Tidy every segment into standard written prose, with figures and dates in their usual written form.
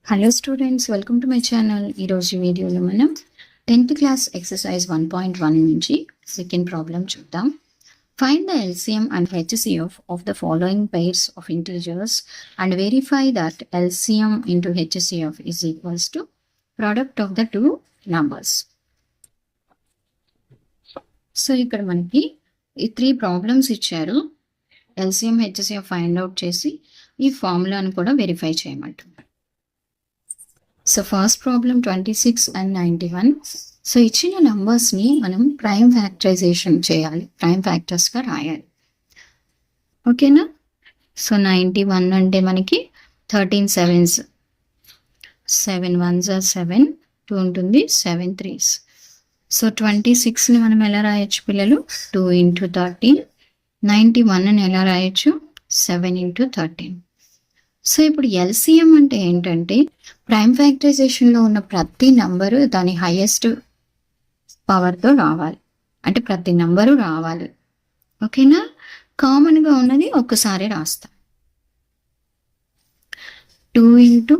Hello students, welcome to my channel. ఈరోజు వీడియోలో మనం 10th క్లాస్ ఎక్సర్సైజ్ 1.1 నుంచి సెకండ్ ప్రాబ్లం చూద్దాం. Find the LCM and HCF of the following pairs of integers and verify that LCM into HCF is equals to product of the two numbers. So ఇక్కడ మనకి ఈ 3 problems ఇచ్చారు. LCM HCF find out చేసి ఈ ఫార్ములాను కూడా verify చేయమంటారు. So first problem 26 and 91. So ఇచ్చిన నంబర్స్ని మనం ప్రైమ్ ఫ్యాక్టరైజేషన్ చేయాలి, ప్రైమ్ ఫ్యాక్టర్స్గా రాయాలి. ఓకేనా? సో 91 అంటే మనకి 13 7s, 7 1s are 7, 2 ఉంటుంది, 7 3s. సో 26ని మనం ఎలా రాయొచ్చు పిల్లలు? 2 into 13. 91ని ఎలా రాయొచ్చు? 7 into 13. సో ఇప్పుడు ఎల్సిఎం అంటే ఏంటంటే ప్రైమ్ ఫ్యాక్టరైజేషన్లో ఉన్న ప్రతి నంబరు దాని హైయెస్ట్ పవర్తో రావాలి, అంటే ప్రతి నంబరు రావాలి. ఓకేనా? కామన్గా ఉన్నది ఒక్కసారి రాస్తాం. 2 into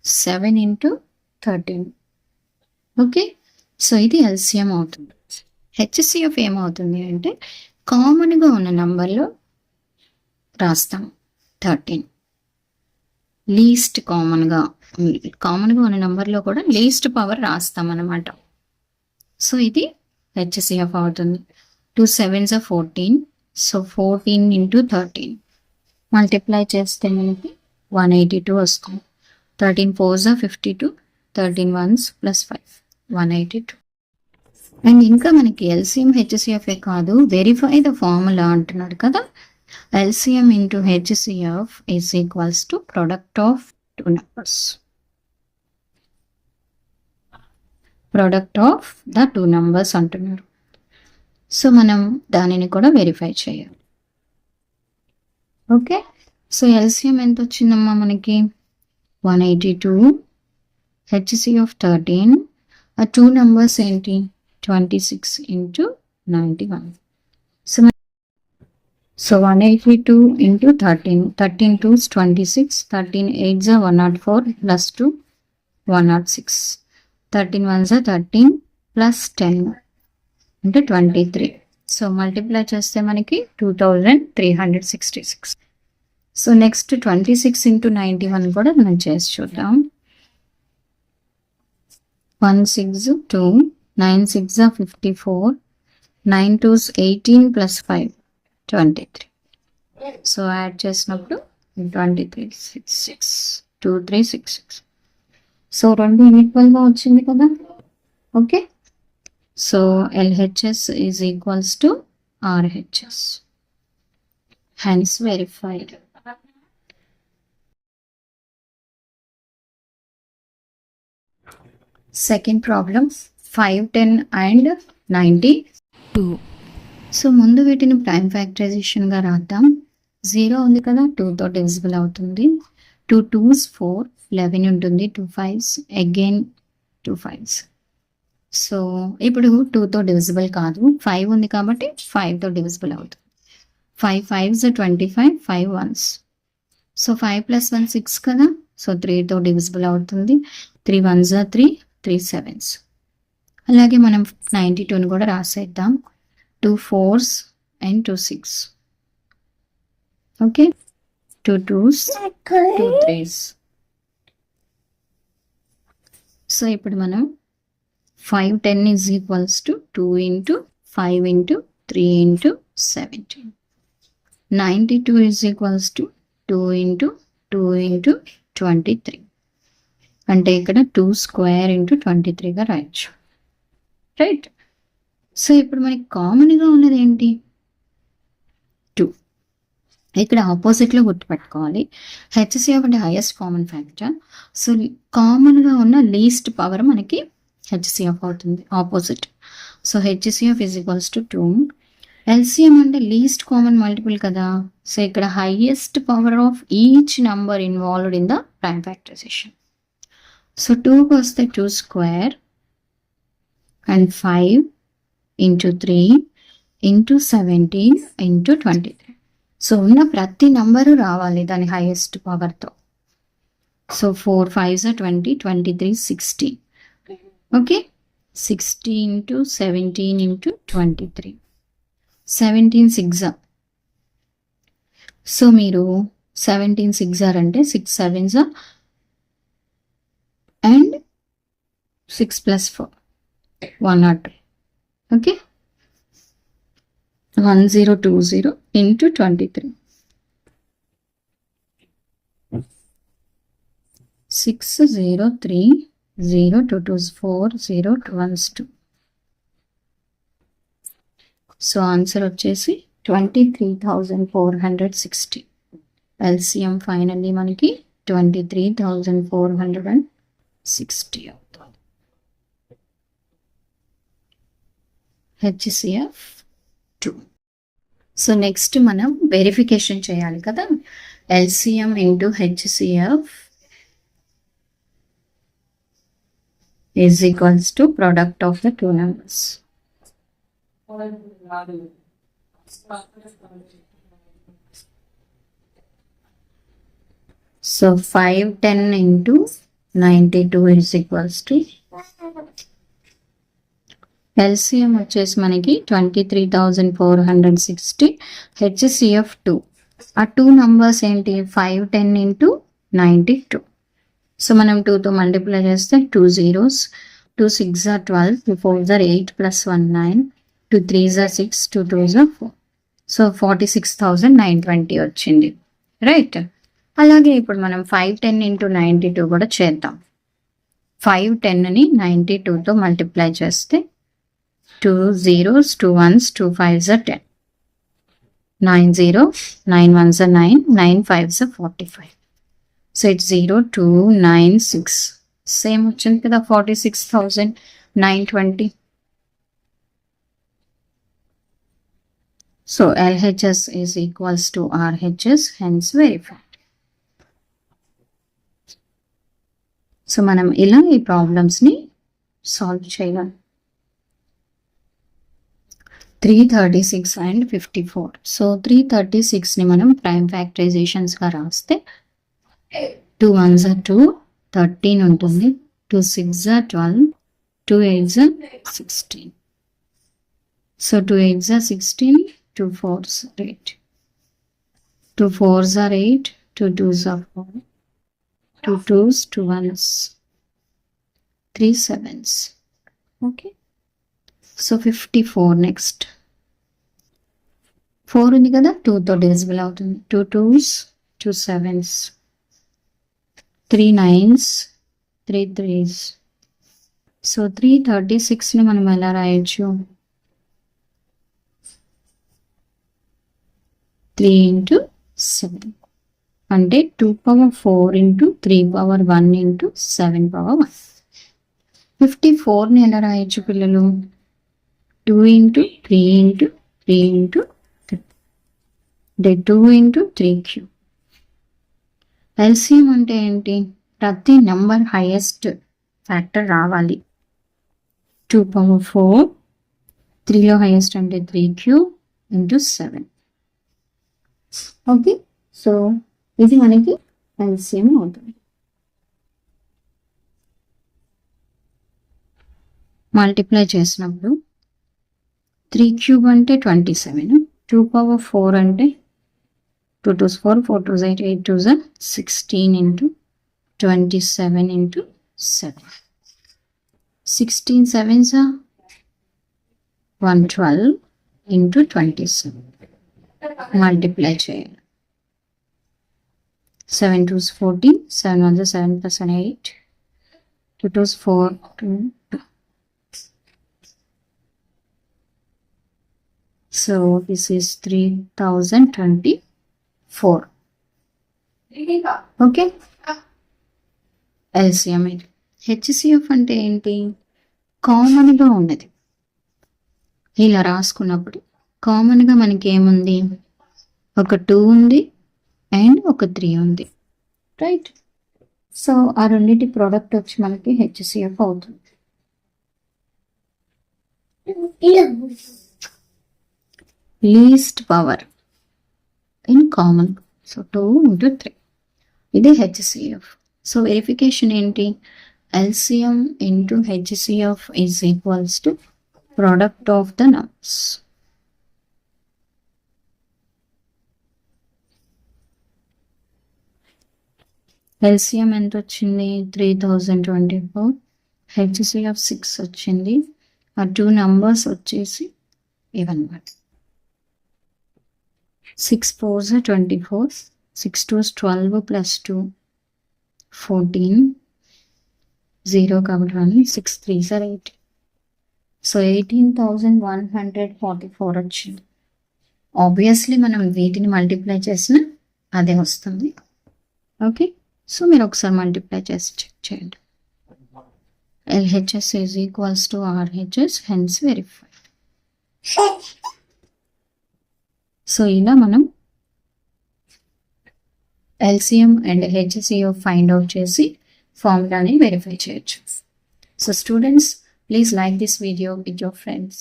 7 into 13. ఓకే, సో ఇది ఎల్సిఎం అవుతుంది. హెచ్సిఎఫ్ ఏమవుతుంది అంటే కామన్గా ఉన్న నంబర్లో రాస్తాం 13. లీస్ట్ కామన్గా ఉన్న నెంబర్లో కూడా లీస్ట్ పవర్ రాస్తాం అన్నమాట. సో ఇది హెచ్సిఎఫ్ అవుతుంది. 2 7s are 14. So 14 into 13 multiply చేస్తే మనకి 182 వస్తుంది. 13 4s are 52. 13 1s plus 5 182. And ఇంకా మనకి ఎల్సిఎం హెచ్సిఎఫ్ కాదు, వెరిఫై ద ఫార్ములా అంటున్నాడు కదా. LCM into HCF is equals to product of two numbers. Product of the two numbers అంటున్నారు. సో మనం దానిని కూడా వెరిఫై చేయాలి. ఓకే, సో LCM ఎంత వచ్చిందమ్మా మనకి? 182. HCF 13. ఆ టూ నంబర్స్ ఏంటి? 26 into 91. So 182 into 13. 13 2s 26. 13 8s are 104 plus 2 106. 13 1s are 13 plus 10 అంటే 23. సో మల్టిప్లై చేస్తే మనకి 2366. సో నెక్స్ట్ 26 into 91 కూడా మనం చేసి చూద్దాం. 1 6 2. 9 6 are 54. 9 2s 18 plus 5 23. So add చేసినప్పుడు 23 66 2366. సో రెండు ఈక్వల్గా వచ్చింది కదా. Okay, so LHS is equals to RHS, hence verified. Second problem 5 10 and 92. So ముందు వీటిని ప్రైమ్ ఫ్యాక్టరైజేషన్గా రాద్దాం. 0 ఉంది కదా, 2తో డివిజిబుల్ అవుతుంది. 2 2s 4, 11 ఉంటుంది, 2 5s అగైన్ 2 5s. సో ఇప్పుడు 2తో డివిజిబుల్ కాదు, 5 ఉంది కాబట్టి 5తో డివిజిబుల్ అవుతుంది. 5 5s 25, 5 1s. సో 5 + 1 6 కదా, సో 3తో డివిజిబుల్ అవుతుంది. 3 1s 3, 3 7s. అలాగే మనం 92ని కూడా రాసేద్దాం. 2 4s and 2 6. Okay, 2 2s 2 3s. So ఇప్పుడు మనం 5 10 is equals to 2 into 5 into 3 into 17. 92 is equals to 2 into 2 into 23. అంటే ఇక్కడ 2 square into 23గా రాయొచ్చు. రైట్? సో ఇప్పుడు మనకి కామన్గా ఉన్నది ఏంటి? 2. ఇక్కడ ఆపోజిట్లో గుర్తుపెట్టుకోవాలి. హెచ్సిఎఫ్ అంటే హైయెస్ట్ కామన్ ఫ్యాక్టర్. సో కామన్గా ఉన్న లీస్ట్ పవర్ మనకి హెచ్సిఎఫ్ అవుతుంది, opposite. So HCF is equals to 2. LCM అంటే లీస్ట్ కామన్ మల్టిపుల్ కదా. సో ఇక్కడ highest power of each number involved in the prime factorisation. So 2కి వస్తే 2 square and 5 into 3 into 17 into 23. So ఉన్న ప్రతి number రావాలి దాని highest పవర్తో. So 4 5s are 20, 23, 60. Okay, 60 into 17 into 23. 17 6 are. So మీరు 17 6 are అంటే 6 7s are and 6 plus 4 102. Okay, 1020 into 23. 6 0 3 0 2 2 4 0 2 1 2. So answer వచ్చేసి 23,460. LCM finally మనకి 23,460 అవుతుంది. హెచ్సిఎఫ్ 2. సో నెక్స్ట్ మనం వెరిఫికేషన్ చేయాలి కదా. LCM into HCF is equals to product of the two numbers. So 510 into 92 is equals to LCM వచ్చేసి మనకి 23,460. HCF 2. ఆ 2 numbers ఏంటి 510 into 92. సో మనం 2తో మల్టిప్లై చేస్తే 2 zeros, 2 6 are 12, 2 4s are 8 plus 1 9, 2 3s are 6, 2 2s are 4. So 46,920 వచ్చింది, right. అలాగే ఇప్పుడు మనం 510 into 92 కూడా చేద్దాం. 510ని 92తో మల్టిప్లై చేస్తే 2 zeros, 2 1s, 2 5s are 10, 9 0, 9 1s are 9, 9 5s are 45. So it's 0 2 9 6. Same వచ్చింది కదా 46,920. So LHS is equals to RHS, hence verified. So మనం ఇలా ఈ ప్రాబ్లమ్స్ని సాల్వ్ చేయాలి. 336 and 54. సో 336ని మనం ప్రైమ్ ఫ్యాక్టరైజేషన్స్గా రాస్తే 2 1s are 2, 13 ఉంటుంది, 2 6s are 12, 2 8s are 16. So 2 8s are 16, 2 4s are 8, 2 4s are 8, 2 2s are 4, 2 2s, 2 1s, 3 7s. Okay. So 54 next. 4 ఉంది కదా, 2తో డివిజిబుల్ అవుతుంది. 2 2s, 2 7s, 3 9s, 3 3s. So 336ని మనం ఎలా రాయొచ్చు? 3 into 7 అంటే 2 power 4 into 3 power 1 into 7 power 1. 54ని ఎలా రాయొచ్చు పిల్లలు? 2 into 3 into 3 into 3 అంటే 2 into 3 cube. ఎల్సిఎం అంటే ఏంటి? ప్రతి నెంబర్ హైయెస్ట్ ఫ్యాక్టర్ రావాలి. 2 power 4, 3లో హైయెస్ట్ అంటే 3 cube into 7. ఓకే, సో ఇది మనకి ఎల్సిఎం అవుతుంది. మల్టిప్లై చేసినప్పుడు 3 cube అంటే 27, 2 power 4 అంటే 2 2s 4, 4 2s 8, 8 2s 16 into 27 into 7. 16 7s are 112 into 27. Multiply చేయాలి. 7 2s 14, 7 1s 7 plus 1 8, 2 2s 4, 2. So this is 3,024. Okay, LCM ఇది. హెచ్సిఎఫ్ అంటే ఏంటి? కామన్గా ఉన్నది. ఇలా రాసుకున్నప్పుడు కామన్గా మనకి ఏముంది? ఒక 2 ఉంది అండ్ ఒక 3 ఉంది, రైట్. సో ఆ రెండింటి ప్రోడక్ట్ వచ్చి మనకి హెచ్సిఎఫ్ అవుతుంది. Least power in common. So 2 into 3 ఇది హెచ్సిఎఫ్. సో వెరిఫికేషన్ ఏంటి? LCM into HCF is equals to product of the numbers. LCM ఎంత వచ్చింది? 3024. HCF 6 వచ్చింది. ఆ 2 numbers వచ్చేసి ఇవన్నమాట. 6 4s 24, 6 2s 12 plus 2 14, 0 కాబట్టి 1, 6 3s 8. సో 18,144 వచ్చింది. ఆబ్వియస్లీ మనం వీటిని మల్టిప్లై చేసిన అదే వస్తుంది. ఓకే, సో మీరు ఒకసారి మల్టిప్లై చేసి చెక్ చేయండి. LHS is equals to RHS, hence verified. So ఇలా మనం LCM and HCF find out చేసి ఫార్ములాని వెరిఫై చేయొచ్చు. So students, please like this video with your friends.